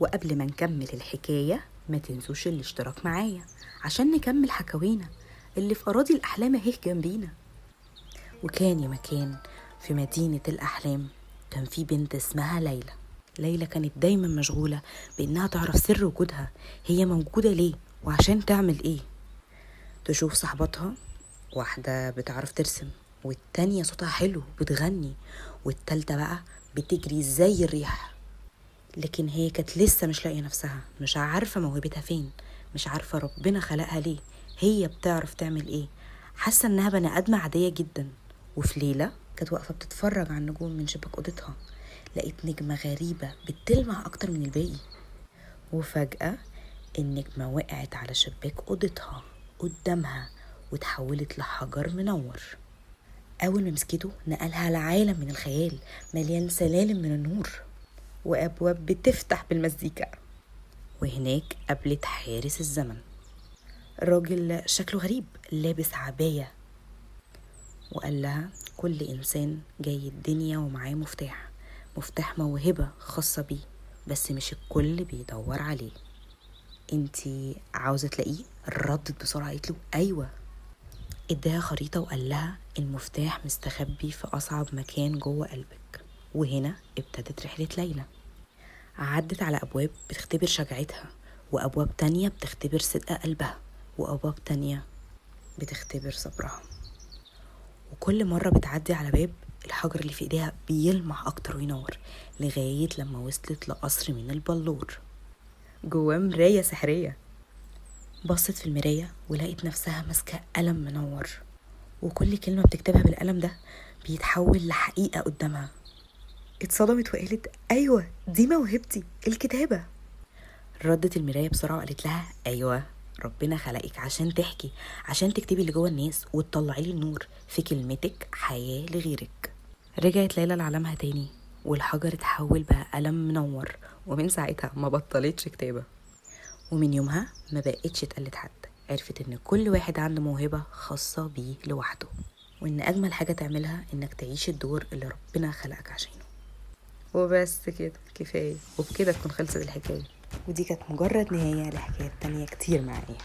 وقبل ما نكمل الحكاية ما تنسوش الاشتراك معايا عشان نكمل حكاوينا اللي في أراضي الأحلام اهي جنبينا. وكان يا مكان في مدينة الأحلام كان في بنت اسمها ليلى. ليلى كانت دايما مشغولة بإنها تعرف سر وجودها، هي موجودة ليه وعشان تعمل ايه. تشوف صاحبتها، واحدة بتعرف ترسم، والتانية صوتها حلو بتغني، والتالتة بقى بتجري زي الريح. لكن هي كانت لسه مش لاقية نفسها، مش عارفة موهبتها فين، مش عارفة ربنا خلقها ليه، هي بتعرف تعمل ايه. حاسة انها بني آدمة عادية جدا. وفي ليلة كانت واقفة بتتفرج على النجوم من شباك اوضتها، لقيت نجمة غريبة بتلمع اكتر من الباقي. وفجأة النجمة وقعت على شباك اوضتها قدامها وتحولت لحجر منور. أول ما مسكته نقلها لعالم من الخيال مليان سلالم من النور وأبواب بتفتح بالمزيكا. وهناك قابلت حارس الزمن، راجل شكله غريب لابس عباية، وقال لها كل إنسان جاي الدنيا ومعاه مفتاح موهبة خاصة بيه، بس مش الكل بيدور عليه. انتي عاوزة تلاقيه؟ ردت بسرعة قالت له أيوة. اداها خريطة وقال لها المفتاح مستخبي في أصعب مكان جوه قلبك. وهنا ابتدت رحلة ليلى. عدت على أبواب بتختبر شجاعتها، وأبواب تانية بتختبر صدق قلبها، وأبواب تانية بتختبر صبرها. وكل مرة بتعدي على باب الحجر اللي في ايديها بيلمع أكتر وينور، لغاية لما وصلت لقصر من البلور جواه مراية سحرية. بصت في المراية ولقيت نفسها ماسكة قلم منور، وكل كلمة بتكتبها بالقلم ده بيتحول لحقيقة قدامها. اتصدمت وقالت أيوة دي موهبتي، الكتابة. ردت المراية بسرعة وقالت لها أيوة، ربنا خلقك عشان تحكي، عشان تكتبي اللي جوه الناس وتطلعي لي النور في كلمتك حياة لغيرك. رجعت ليلى لعالمها تاني، والحجر اتحول بقى قلم منور، ومن ساعتها ما بطلتش كتابة. ومن يومها ما بقتش تقلد حد، عرفت ان كل واحد عنده موهبة خاصة بيه لوحده، وان اجمل حاجة تعملها انك تعيش الدور اللي ربنا خلقك عشانه. وبس كده كفاية، وبكده تكون خلصت الحكاية، ودي كانت مجرد نهاية لحكايات تانية كتير معايا.